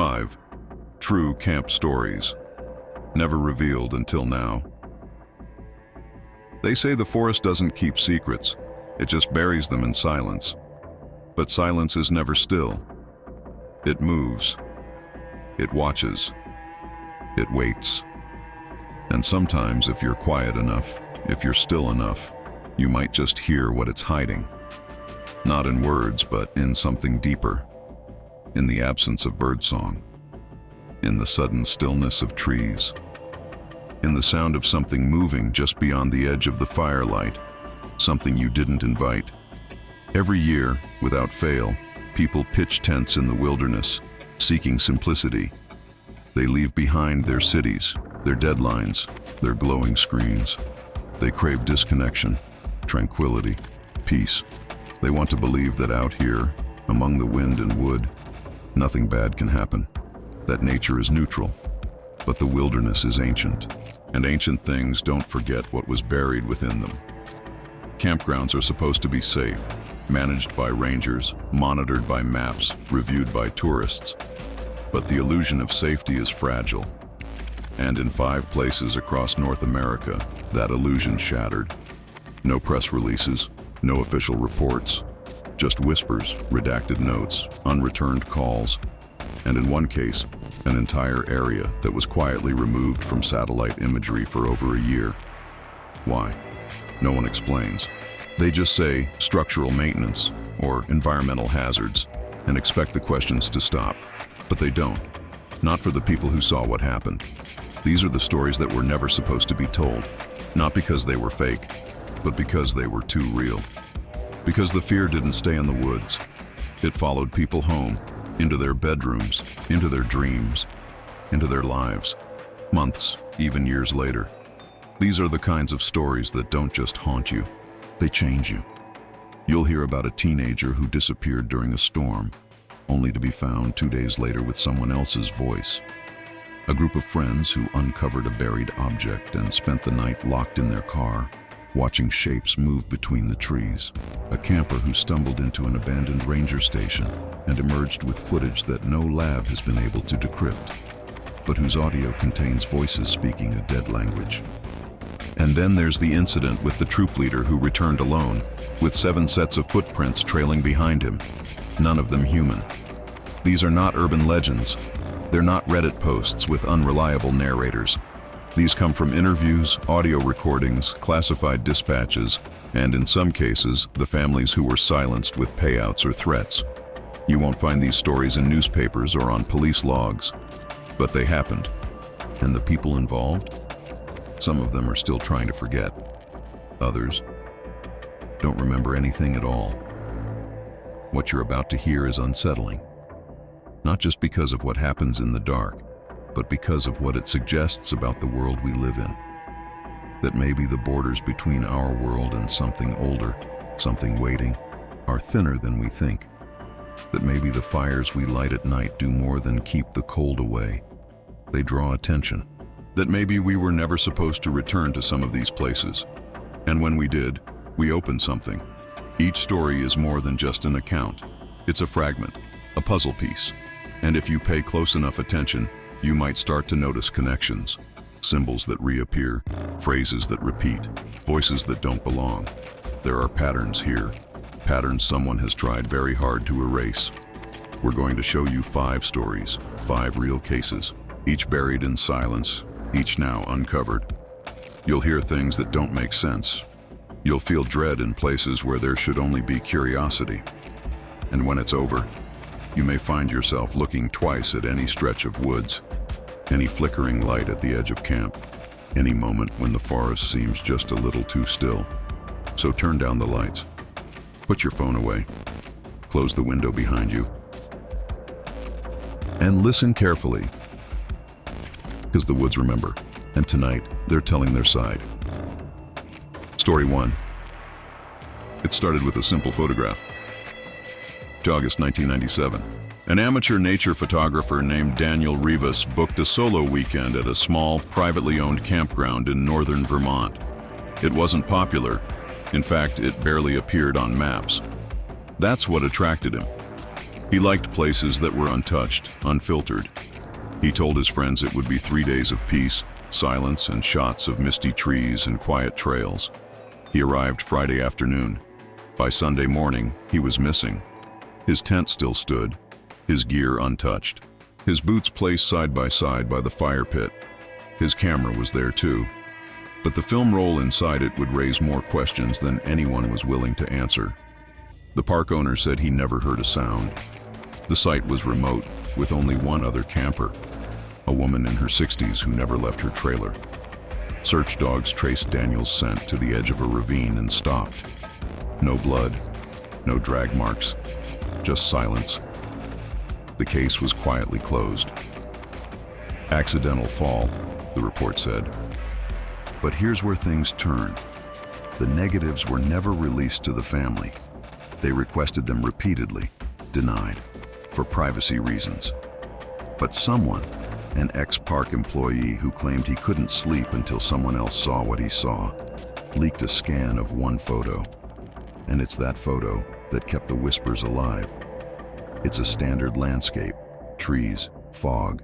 5. True camp stories, never revealed until now. They say the forest doesn't keep secrets, it just buries them in silence. But silence is never still. It moves. It watches. It waits. And sometimes, if you're quiet enough, if you're still enough, you might just hear what it's hiding. Not in words, but in something deeper. In the absence of birdsong. In the sudden stillness of trees. In the sound of something moving just beyond the edge of the firelight. Something you didn't invite. Every year, without fail, people pitch tents in the wilderness, seeking simplicity. They leave behind their cities, their deadlines, their glowing screens. They crave disconnection, tranquility, peace. They want to believe that out here, among the wind and wood, nothing bad can happen, that nature is neutral. But the wilderness is ancient, and ancient things don't forget what was buried within them. Campgrounds are supposed to be safe, managed by rangers, monitored by maps, reviewed by tourists. But the illusion of safety is fragile. And in 5 places across North America, that illusion shattered. No press releases, no official reports, just whispers, redacted notes, unreturned calls, and in one case, an entire area that was quietly removed from satellite imagery for over a year. Why? No one explains. They just say structural maintenance or environmental hazards and expect the questions to stop. But they don't. Not for the people who saw what happened. These are the stories that were never supposed to be told. Not because they were fake, but because they were too real. Because the fear didn't stay in the woods. It followed people home, into their bedrooms, into their dreams, into their lives, months, even years later. These are the kinds of stories that don't just haunt you, they change you. You'll hear about a teenager who disappeared during a storm, only to be found 2 days later with someone else's voice. A group of friends who uncovered a buried object and spent the night locked in their car, watching shapes move between the trees. A camper who stumbled into an abandoned ranger station and emerged with footage that no lab has been able to decrypt, but whose audio contains voices speaking a dead language. And then there's the incident with the troop leader who returned alone, with 7 sets of footprints trailing behind him, none of them human. These are not urban legends. They're not Reddit posts with unreliable narrators. These come from interviews, audio recordings, classified dispatches, and in some cases, the families who were silenced with payouts or threats. You won't find these stories in newspapers or on police logs, but they happened. And the people involved? Some of them are still trying to forget. Others don't remember anything at all. What you're about to hear is unsettling. Not just because of what happens in the dark, but because of what it suggests about the world we live in. That maybe the borders between our world and something older, something waiting, are thinner than we think. That maybe the fires we light at night do more than keep the cold away. They draw attention. That maybe we were never supposed to return to some of these places. And when we did, we opened something. Each story is more than just an account. It's a fragment, a puzzle piece. And if you pay close enough attention, you might start to notice connections. Symbols that reappear, phrases that repeat, voices that don't belong. There are patterns here, patterns someone has tried very hard to erase. We're going to show you 5 stories, 5 real cases, each buried in silence, each now uncovered. You'll hear things that don't make sense. You'll feel dread in places where there should only be curiosity. And when it's over, you may find yourself looking twice at any stretch of woods, any flickering light at the edge of camp, any moment when the forest seems just a little too still. So turn down the lights, put your phone away, close the window behind you, and listen carefully. Because the woods remember, and tonight they're telling their side. Story 1. It started with a simple photograph. August 1997. An amateur nature photographer named Daniel Rivas booked a solo weekend at a small, privately owned campground in northern Vermont. It wasn't popular. In fact, it barely appeared on maps. That's what attracted him. He liked places that were untouched, unfiltered. He told his friends it would be 3 days of peace, silence, and shots of misty trees and quiet trails. He arrived Friday afternoon. By Sunday morning, he was missing. His tent still stood, his gear untouched, his boots placed side by the fire pit. His camera was there too. But the film roll inside it would raise more questions than anyone was willing to answer. The park owner said he never heard a sound. The site was remote, with only one other camper, a woman in her 60s who never left her trailer. Search dogs traced Daniel's scent to the edge of a ravine and stopped. No blood, no drag marks, just silence. The case was quietly closed. Accidental fall, the report said. But here's where things turn. The negatives were never released to the family. They requested them repeatedly, denied, for privacy reasons. But someone, an ex-park employee who claimed he couldn't sleep until someone else saw what he saw, leaked a scan of one photo. And it's that photo that kept the whispers alive. It's a standard landscape, trees, fog,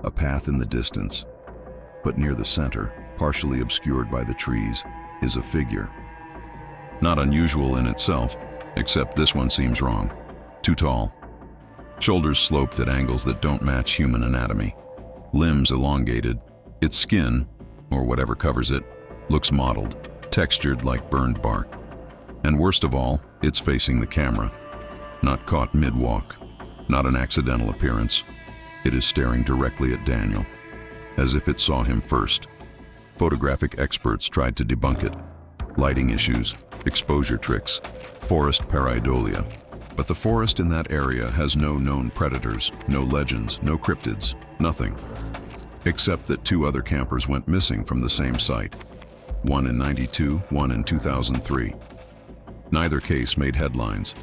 a path in the distance. But near the center, partially obscured by the trees, is a figure. Not unusual in itself, except this one seems wrong. Too tall. Shoulders sloped at angles that don't match human anatomy. Limbs elongated. Its skin, or whatever covers it, looks mottled, textured like burned bark. And worst of all, it's facing the camera. Not caught mid-walk, not an accidental appearance. It is staring directly at Daniel, as if it saw him first. Photographic experts tried to debunk it. Lighting issues, exposure tricks, forest pareidolia. But the forest in that area has no known predators, no legends, no cryptids, nothing. Except that 2 other campers went missing from the same site. One in '92, one in 2003. Neither case made headlines.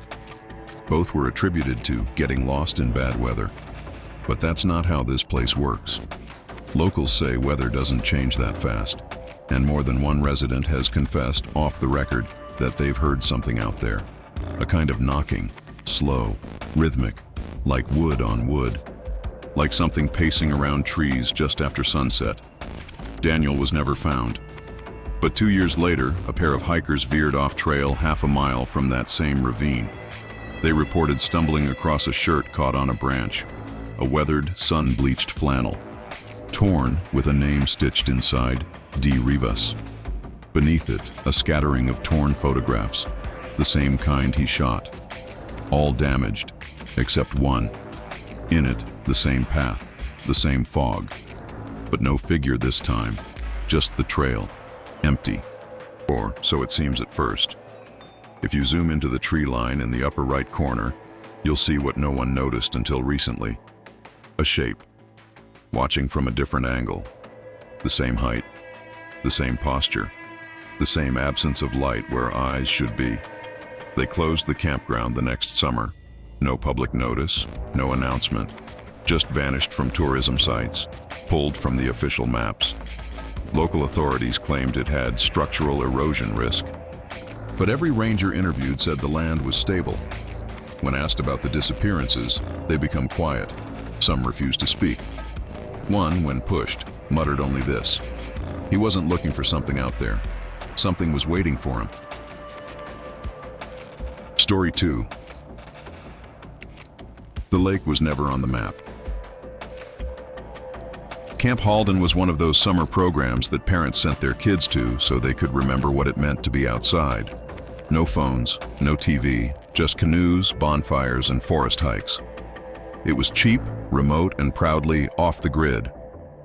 Both were attributed to getting lost in bad weather. But that's not how this place works. Locals say weather doesn't change that fast, and more than one resident has confessed off the record that they've heard something out there. A kind of knocking, slow, rhythmic, like wood on wood, like something pacing around trees just after sunset. Daniel was never found. But 2 years later, a pair of hikers veered off trail half a mile from that same ravine. They reported stumbling across a shirt caught on a branch, a weathered, sun-bleached flannel, torn with a name stitched inside, D. Rivas. Beneath it, a scattering of torn photographs, the same kind he shot. All damaged, except one. In it, the same path, the same fog. But no figure this time, just the trail, empty. Or so it seems at first. If you zoom into the tree line in the upper right corner, you'll see what no one noticed until recently. A shape, watching from a different angle. The same height, the same posture, the same absence of light where eyes should be. They closed the campground the next summer. No public notice, no announcement, just vanished from tourism sites, pulled from the official maps. Local authorities claimed it had structural erosion risk. But every ranger interviewed said the land was stable. When asked about the disappearances, they become quiet. Some refused to speak. One, when pushed, muttered only this: he wasn't looking for something out there. Something was waiting for him. Story 2. The lake was never on the map. Camp Halden was one of those summer programs that parents sent their kids to so they could remember what it meant to be outside. No phones, no TV, just canoes, bonfires, and forest hikes. It was cheap, remote, and proudly off the grid.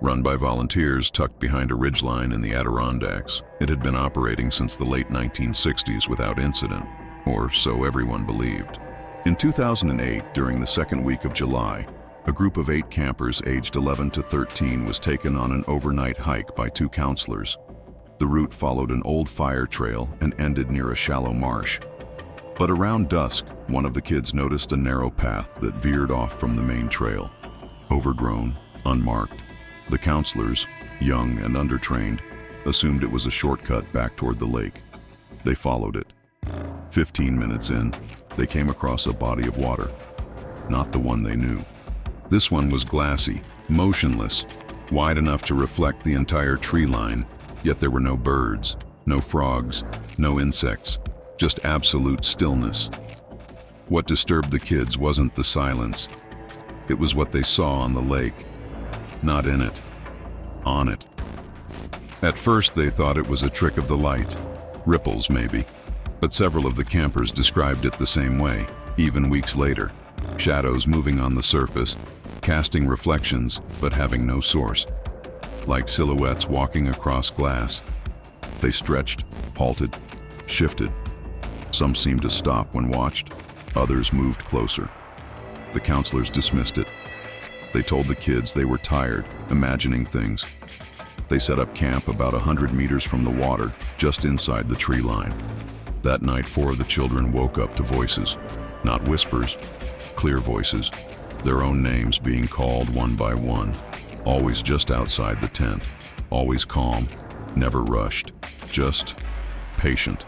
Run by volunteers tucked behind a ridgeline in the Adirondacks, it had been operating since the late 1960s without incident, or so everyone believed. In 2008, during the second week of July, a group of 8 campers aged 11 to 13 was taken on an overnight hike by 2 counselors. The route followed an old fire trail and ended near a shallow marsh. But around dusk, one of the kids noticed a narrow path that veered off from the main trail. Overgrown, unmarked. The counselors, young and undertrained, assumed it was a shortcut back toward the lake. They followed it. 15 minutes in, they came across a body of water. not the one they knew. This one was glassy, motionless, wide enough to reflect the entire tree line, yet there were no birds, no frogs, no insects, just absolute stillness. What disturbed the kids wasn't the silence. It was what they saw on the lake. Not in it. On it. At first they thought it was a trick of the light. Ripples, maybe. But several of the campers described it the same way, even weeks later. Shadows moving on the surface, casting reflections but having no source. Like silhouettes walking across glass. They stretched, halted, shifted. Some seemed to stop when watched. Others moved closer. The counselors dismissed it. They told the kids they were tired, imagining things. They set up camp about 100 meters from the water, just inside the tree line. That night, 4 of the children woke up to voices. Not whispers, clear voices. Their own names being called one by one. Always just outside the tent. Always calm, never rushed. Just patient.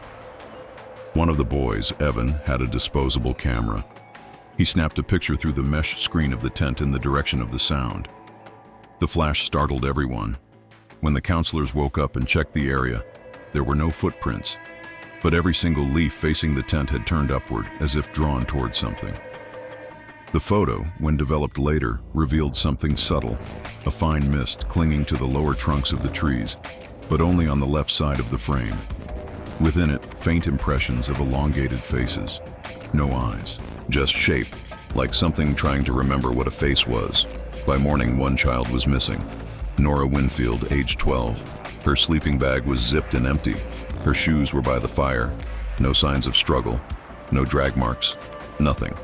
One of the boys, Evan, had a disposable camera. He snapped a picture through the mesh screen of the tent in the direction of the sound. The flash startled everyone. When the counselors woke up and checked the area, there were no footprints, but every single leaf facing the tent had turned upward, as if drawn towards something. The photo, when developed later, revealed something subtle, a fine mist clinging to the lower trunks of the trees, but only on the left side of the frame. Within it, faint impressions of elongated faces. No eyes, just shape, like something trying to remember what a face was. By morning, one child was missing. Nora Winfield, age 12. Her sleeping bag was zipped and empty. Her shoes were by the fire. No signs of struggle. No drag marks. Nothing.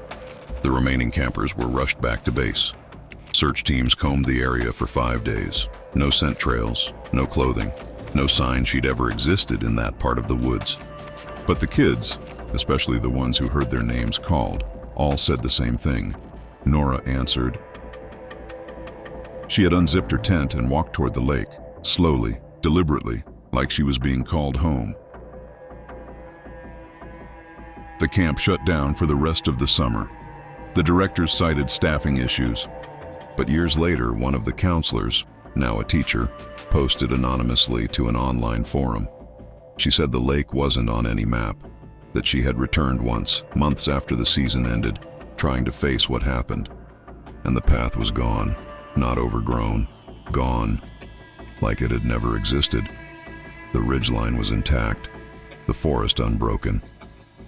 The remaining campers were rushed back to base. Search teams combed the area for 5 days. No scent trails, no clothing, no sign she'd ever existed in that part of the woods. But the kids, especially the ones who heard their names called, all said the same thing. Nora answered. She had unzipped her tent and walked toward the lake, slowly, deliberately, like she was being called home. The camp shut down for the rest of the summer. The directors cited staffing issues, but years later, one of the counselors, now a teacher, posted anonymously to an online forum. She said the lake wasn't on any map, that she had returned once, months after the season ended, trying to face what happened. And the path was gone, not overgrown, gone, like it had never existed. The ridgeline was intact, the forest unbroken.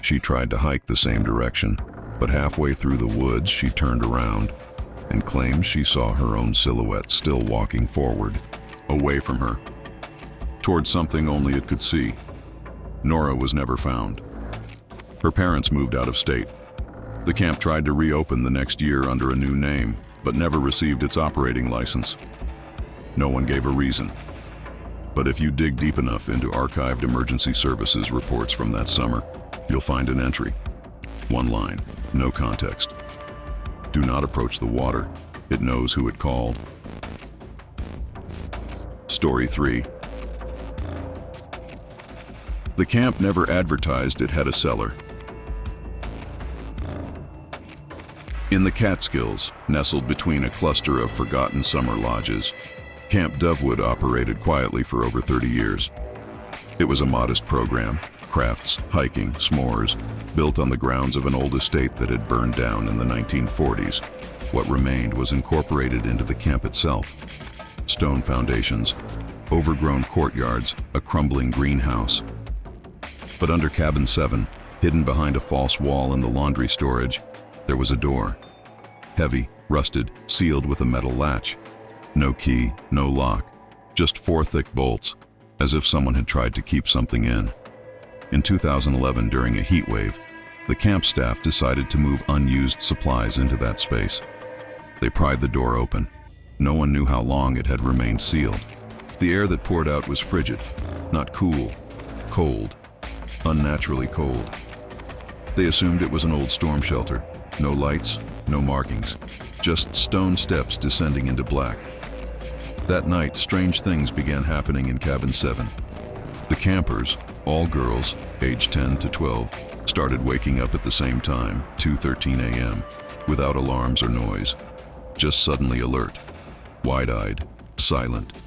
She tried to hike the same direction, but halfway through the woods she turned around and claims she saw her own silhouette still walking forward, away from her, towards something only it could see. Nora was never found. Her parents moved out of state. The camp tried to reopen the next year under a new name, but never received its operating license. No one gave a reason. But if you dig deep enough into archived emergency services reports from that summer, you'll find an entry. One line, no context. Do not approach the water. It knows who it called. Story 3. The camp never advertised it had a cellar. In the Catskills, nestled between a cluster of forgotten summer lodges, Camp Dovewood operated quietly for over 30 years. It was a modest program, crafts, hiking, s'mores, built on the grounds of an old estate that had burned down in the 1940s. What remained was incorporated into the camp itself. Stone foundations, overgrown courtyards, a crumbling greenhouse. But under Cabin 7, hidden behind a false wall in the laundry storage, there was a door. Heavy, rusted, sealed with a metal latch. No key, no lock, just 4 thick bolts, as if someone had tried to keep something in. In 2011, during a heat wave, the camp staff decided to move unused supplies into that space. They pried the door open. No one knew how long it had remained sealed. The air that poured out was frigid, not cool, cold, unnaturally cold. They assumed it was an old storm shelter. No lights, no markings, just stone steps descending into black. That night, strange things began happening in Cabin 7. The campers, all girls, aged 10 to 12, Started waking up at the same time, 2:13 a.m., without alarms or noise. Just suddenly alert, wide-eyed, silent.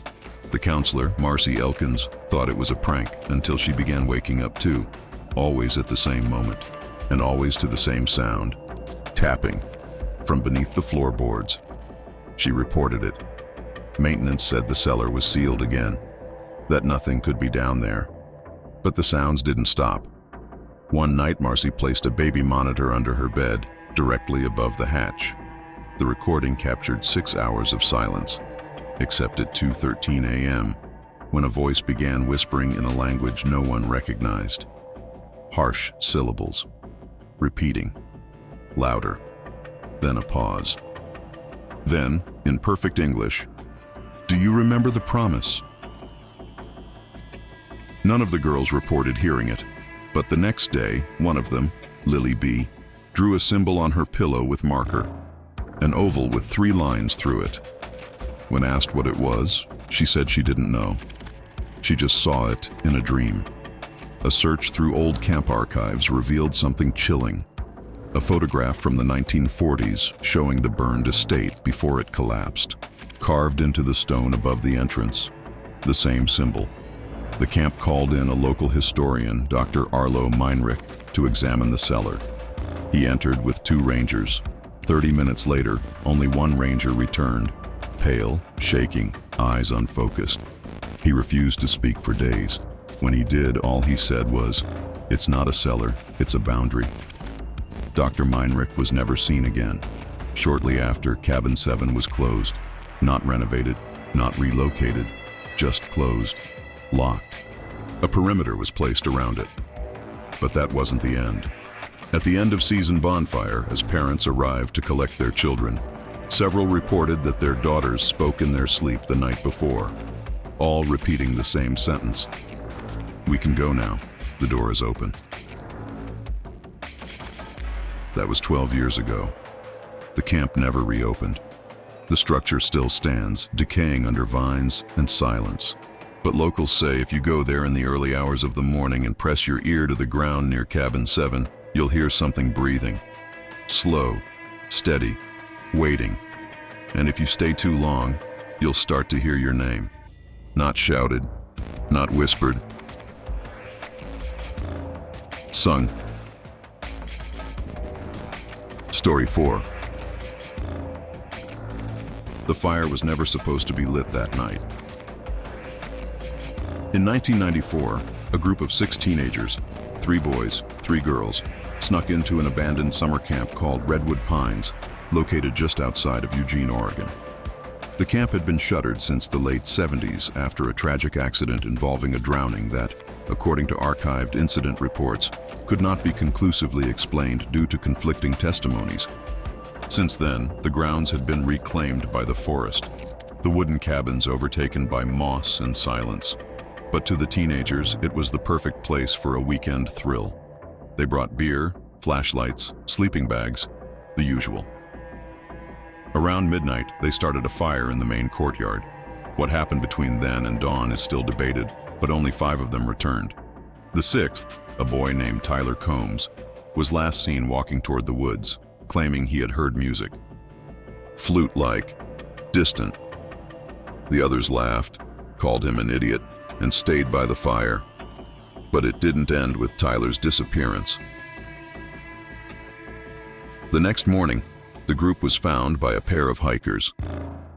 The counselor, Marcy Elkins, thought it was a prank until she began waking up too, always at the same moment, and always to the same sound, tapping, from beneath the floorboards. She reported it. Maintenance said the cellar was sealed again, that nothing could be down there. But the sounds didn't stop. One night, Marcy placed a baby monitor under her bed, directly above the hatch. The recording captured 6 hours of silence, except at 2:13 a.m., when a voice began whispering in a language no one recognized. Harsh syllables, repeating, louder, then a pause. Then, in perfect English, "Do you remember the promise?" None of the girls reported hearing it, but the next day, one of them, Lily B., drew a symbol on her pillow with marker, an oval with 3 lines through it. When asked what it was, she said she didn't know. She just saw it in a dream. A search through old camp archives revealed something chilling. A photograph from the 1940s showing the burned estate before it collapsed. Carved into the stone above the entrance, the same symbol. The camp called in a local historian, Dr. Arlo Meinrich, to examine the cellar. He entered with 2 rangers. 30 minutes later, only 1 ranger returned, pale, shaking, eyes unfocused. He refused to speak for days. When he did, all he said was, "It's not a cellar, it's a boundary." Dr. Meinrich was never seen again. Shortly after, Cabin 7 was closed. Not renovated, not relocated, just closed, locked. A perimeter was placed around it. But that wasn't the end. At the end of season bonfire, as parents arrived to collect their children, several reported that their daughters spoke in their sleep the night before, all repeating the same sentence. "We can go now. The door is open." That was 12 years ago. The camp never reopened. The structure still stands, decaying under vines and silence. But locals say if you go there in the early hours of the morning and press your ear to the ground near Cabin 7, you'll hear something breathing. Slow, steady, waiting. And if you stay too long, you'll start to hear your name. Not shouted, not whispered. Sung. Story 4. The fire was never supposed to be lit that night. In 1994, a group of 6 teenagers, 3 boys, 3 girls, snuck into an abandoned summer camp called Redwood Pines, located just outside of Eugene, Oregon. The camp had been shuttered since the late 70s after a tragic accident involving a drowning that, according to archived incident reports, could not be conclusively explained due to conflicting testimonies. Since then, the grounds had been reclaimed by the forest, the wooden cabins overtaken by moss and silence. But to the teenagers, it was the perfect place for a weekend thrill. They brought beer, flashlights, sleeping bags, the usual. Around midnight, they started a fire in the main courtyard. What happened between then and dawn is still debated, but only 5 of them returned. The 6th, a boy named Tyler Combs, was last seen walking toward the woods, claiming he had heard music. Flute-like, distant. The others laughed, called him an idiot, and stayed by the fire. But it didn't end with Tyler's disappearance. The next morning, the group was found by a pair of hikers.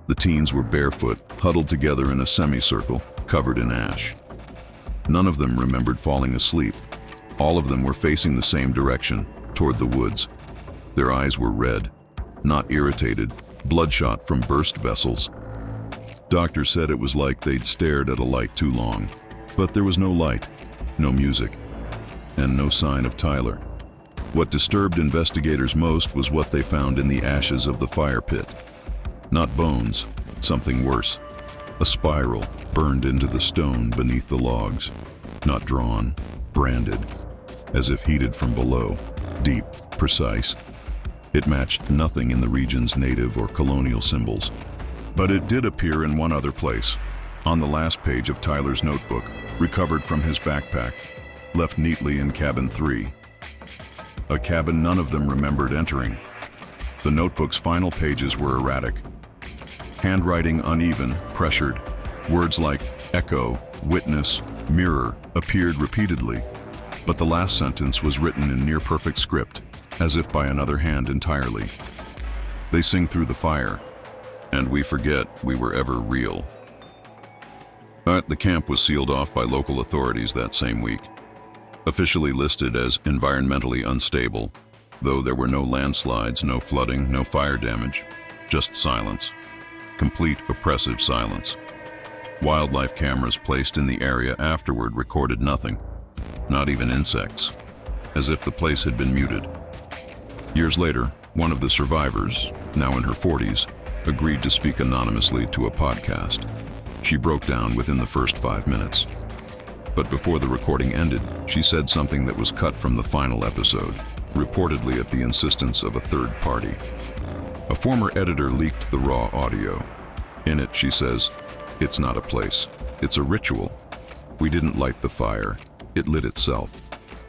The teens were barefoot, huddled together in a semicircle, covered in ash. None of them remembered falling asleep. All of them were facing the same direction, toward the woods. Their eyes were red, not irritated, bloodshot from burst vessels. Doctors said it was like they'd stared at a light too long. But there was no light, no music, and no sign of Tyler. What disturbed investigators most was what they found in the ashes of the fire pit. Not bones, something worse. A spiral burned into the stone beneath the logs. Not drawn, branded, as if heated from below, deep, precise. It matched nothing in the region's native or colonial symbols. But it did appear in one other place, on the last page of Tyler's notebook, recovered from his backpack, left neatly in Cabin 3. a cabin none of them remembered entering. The notebook's final pages were erratic. Handwriting uneven, pressured. Words like echo, witness, mirror appeared repeatedly, but the last sentence was written in near-perfect script, as if by another hand entirely. They sing through the fire, and we forget we were ever real. But the camp was sealed off by local authorities that same week, officially listed as environmentally unstable, though there were no landslides, no flooding, no fire damage, just silence. Complete oppressive silence. Wildlife cameras placed in the area afterward recorded nothing, not even insects, as if the place had been muted. Years later, one of the survivors, now in her 40s, agreed to speak anonymously to a podcast. She broke down within the first 5 minutes. But before the recording ended, she said something that was cut from the final episode, reportedly at the insistence of a third party. A former editor leaked the raw audio. In it, she says, "It's not a place, it's a ritual. We didn't light the fire, it lit itself.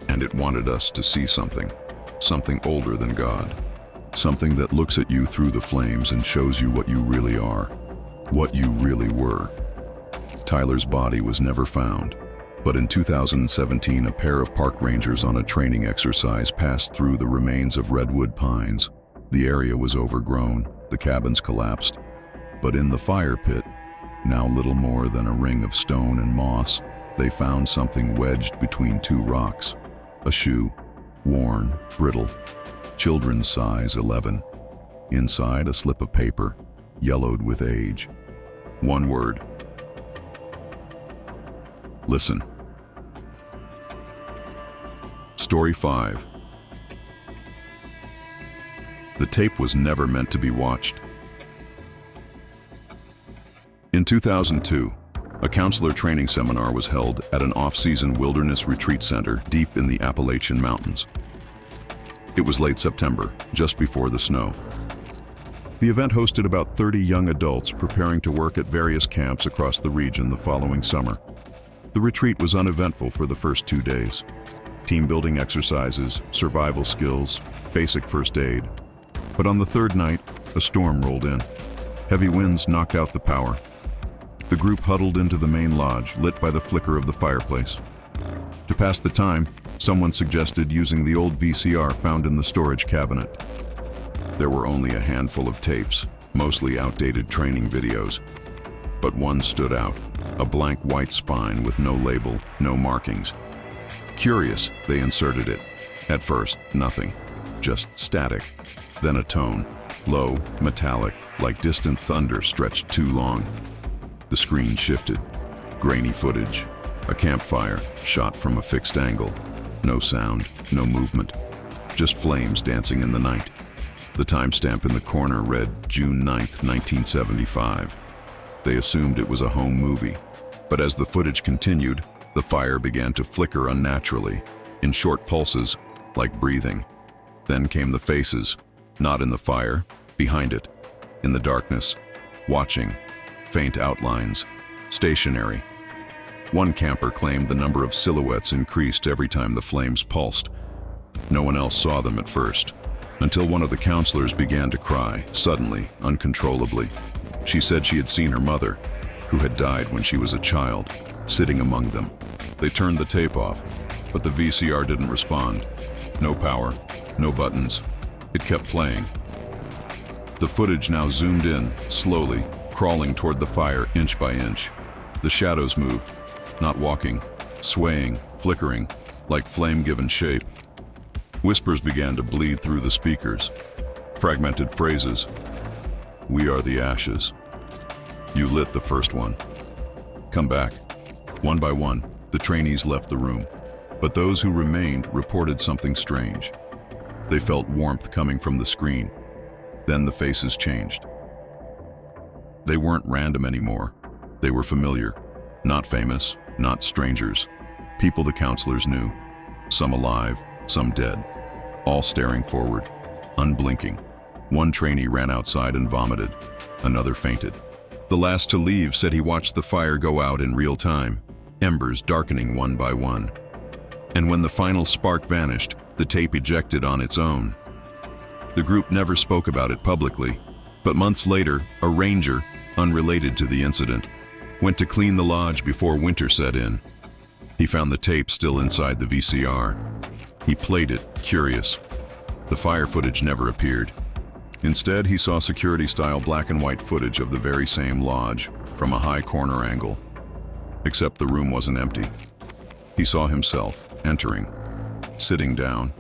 And it wanted us to see something older than God. Something that looks at you through the flames and shows you what you really are, what you really were." Tyler's body was never found, but in 2017 a pair of park rangers on a training exercise passed through the remains of redwood pines. The area was overgrown, the cabins collapsed, but in the fire pit, now little more than a ring of stone and moss, they found something wedged between two rocks. A shoe, worn, brittle, children's size 11. Inside, a slip of paper, yellowed with age. One word. Listen. Story 5. The tape was never meant to be watched. In 2002, a counselor training seminar was held at an off-season wilderness retreat center deep in the Appalachian Mountains. It was late September, just before the snow. The event hosted about 30 young adults preparing to work at various camps across the region the following summer. The retreat was uneventful for the first 2 days. Team-building exercises, survival skills, basic first aid. But on the third night, a storm rolled in. Heavy winds knocked out the power. The group huddled into the main lodge, lit by the flicker of the fireplace. To pass the time, someone suggested using the old VCR found in the storage cabinet. There were only a handful of tapes, mostly outdated training videos. But one stood out, a blank white spine with no label, no markings. Curious, they inserted it. At first, nothing, just static. Then a tone, low, metallic, like distant thunder stretched too long. The screen shifted. Grainy footage. A campfire, shot from a fixed angle. No sound, no movement. Just flames dancing in the night. The timestamp in the corner read June 9th, 1975. They assumed it was a home movie. But as the footage continued, the fire began to flicker unnaturally, in short pulses, like breathing. Then came the faces, not in the fire, behind it, in the darkness, watching. Faint outlines, stationary. One camper claimed the number of silhouettes increased every time the flames pulsed. No one else saw them at first, until one of the counselors began to cry, suddenly, uncontrollably. She said she had seen her mother, who had died when she was a child, sitting among them. They turned the tape off, but the VCR didn't respond. No power, no buttons. It kept playing. The footage now zoomed in, slowly, crawling toward the fire inch by inch. The shadows moved, not walking, swaying, flickering, like flame given shape. Whispers began to bleed through the speakers. Fragmented phrases. "We are the ashes. You lit the first one. Come back." One by one, the trainees left the room, but those who remained reported something strange. They felt warmth coming from the screen. Then the faces changed. They weren't random anymore. They were familiar. Not famous, not strangers. People the counselors knew. Some alive, some dead. All staring forward, unblinking. One trainee ran outside and vomited. Another fainted. The last to leave said he watched the fire go out in real time, embers darkening one by one. And when the final spark vanished, the tape ejected on its own. The group never spoke about it publicly, but months later, a ranger, unrelated to the incident, went to clean the lodge before winter set in. He found the tape still inside the VCR. He played it, curious. The fire footage never appeared. Instead, he saw security-style black and white footage of the very same lodge from a high corner angle. Except the room wasn't empty. He saw himself entering, sitting down.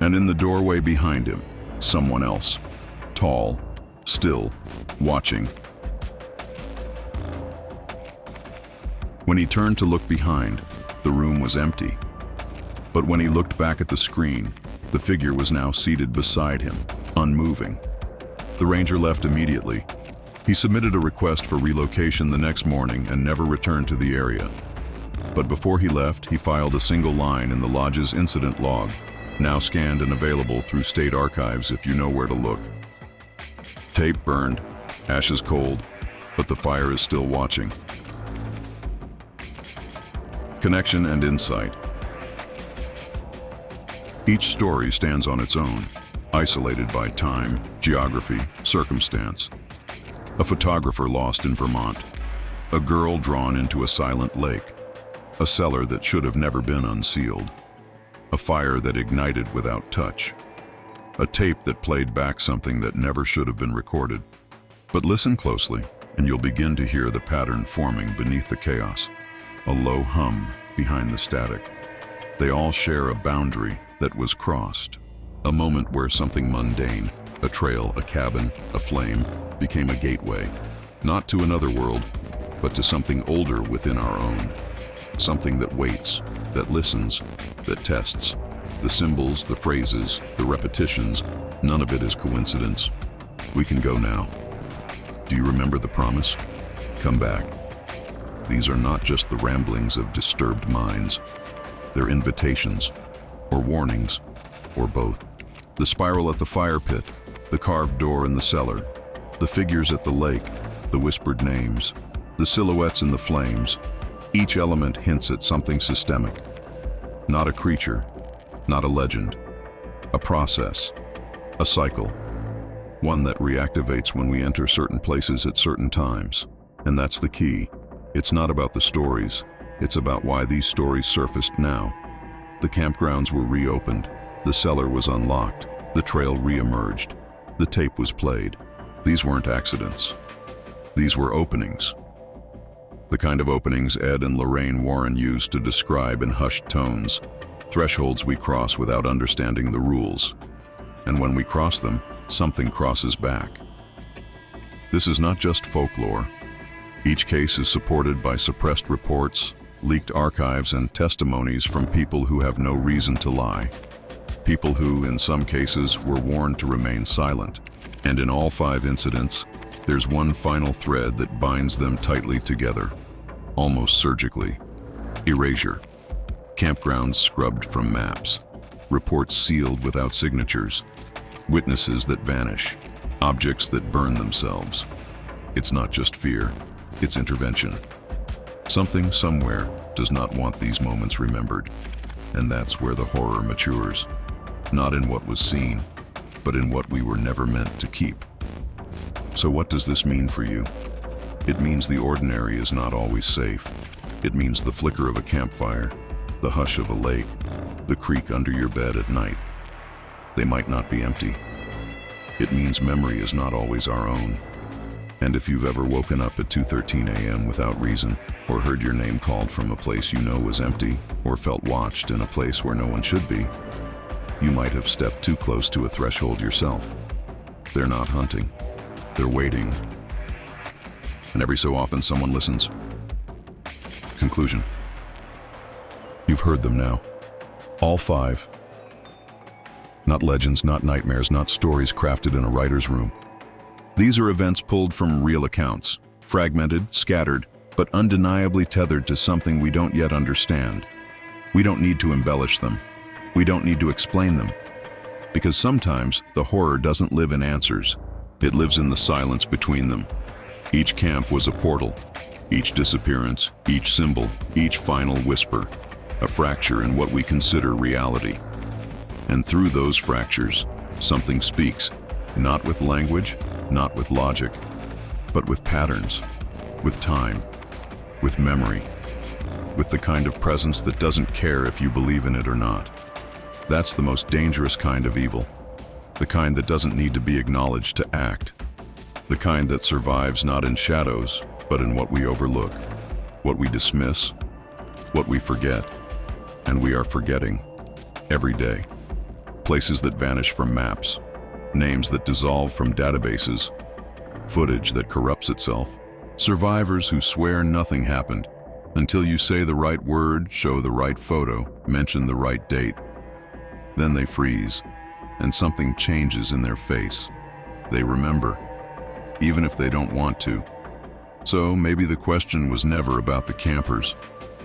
And in the doorway behind him, someone else, tall, still, watching. When he turned to look behind, the room was empty. But when he looked back at the screen, the figure was now seated beside him, unmoving. The ranger left immediately. He submitted a request for relocation the next morning and never returned to the area. But before he left, he filed a single line in the lodge's incident log, now scanned and available through state archives if you know where to look. Tape burned, ashes cold, but the fire is still watching. Connection and insight. Each story stands on its own, isolated by time, geography, circumstance. A photographer lost in Vermont, a girl drawn into a silent lake, a cellar that should have never been unsealed, a fire that ignited without touch, a tape that played back something that never should have been recorded. But listen closely, and you'll begin to hear the pattern forming beneath the chaos, a low hum behind the static. They all share a boundary that was crossed, a moment where something mundane, a trail, a cabin, a flame, became a gateway, not to another world, but to something older within our own. Something that waits, that listens, that tests. The symbols, the phrases, the repetitions, none of it is coincidence. We can go now. Do you remember the promise? Come back. These are not just the ramblings of disturbed minds. They're invitations, or warnings, or both. The spiral at the fire pit, the carved door in the cellar, the figures at the lake, the whispered names, the silhouettes in the flames. Each element hints at something systemic. Not a creature, not a legend. A process, a cycle. One that reactivates when we enter certain places at certain times. And that's the key. It's not about the stories. It's about why these stories surfaced now. The campgrounds were reopened. The cellar was unlocked. The trail re-emerged. The tape was played. These weren't accidents. These were openings. The kind of openings Ed and Lorraine Warren used to describe in hushed tones, thresholds we cross without understanding the rules. And when we cross them, something crosses back. This is not just folklore. Each case is supported by suppressed reports, leaked archives, and testimonies from people who have no reason to lie. People who, in some cases, were warned to remain silent. And in all 5 incidents, there's one final thread that binds them tightly together, almost surgically. Erasure. Campgrounds scrubbed from maps. Reports sealed without signatures. Witnesses that vanish. Objects that burn themselves. It's not just fear, it's intervention. Something somewhere does not want these moments remembered. And that's where the horror matures. Not in what was seen, but in what we were never meant to keep. So what does this mean for you? It means the ordinary is not always safe. It means the flicker of a campfire, the hush of a lake, the creak under your bed at night. They might not be empty. It means memory is not always our own. And if you've ever woken up at 2:13 a.m. without reason, or heard your name called from a place you know was empty, or felt watched in a place where no one should be, you might have stepped too close to a threshold yourself. They're not hunting. They're waiting. And every so often someone listens. Conclusion. You've heard them now. All 5. Not legends, not nightmares, not stories crafted in a writer's room. These are events pulled from real accounts, fragmented, scattered, but undeniably tethered to something we don't yet understand. We don't need to embellish them. We don't need to explain them. Because sometimes the horror doesn't live in answers. It lives in the silence between them. Each camp was a portal. Each disappearance, each symbol, each final whisper, a fracture in what we consider reality. And through those fractures, something speaks, not with language, not with logic, but with patterns, with time, with memory, with the kind of presence that doesn't care if you believe in it or not. That's the most dangerous kind of evil, the kind that doesn't need to be acknowledged to act, the kind that survives not in shadows, but in what we overlook, what we dismiss, what we forget, and we are forgetting every day. Places that vanish from maps, names that dissolve from databases, footage that corrupts itself, survivors who swear nothing happened until you say the right word, show the right photo, mention the right date. Then they freeze, and something changes in their face. They remember, even if they don't want to. So maybe the question was never about the campers,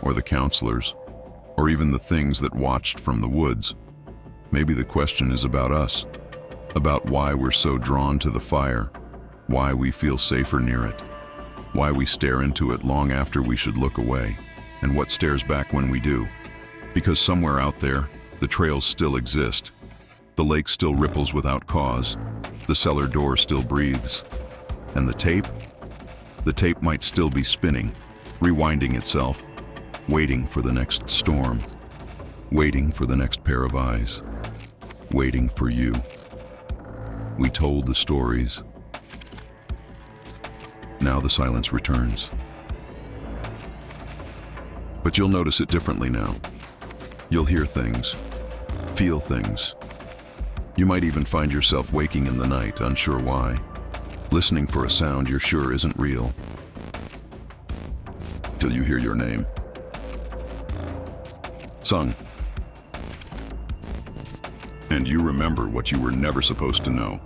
or the counselors, or even the things that watched from the woods. Maybe the question is about us, about why we're so drawn to the fire, why we feel safer near it, why we stare into it long after we should look away, and what stares back when we do. Because somewhere out there, the trails still exist. The lake still ripples without cause. The cellar door still breathes. And the tape might still be spinning, rewinding itself, waiting for the next storm, waiting for the next pair of eyes, waiting for you. We told the stories. Now the silence returns. But you'll notice it differently now. You'll hear things, feel things. You might even find yourself waking in the night, unsure why, listening for a sound you're sure isn't real, till you hear your name sung. And you remember what you were never supposed to know.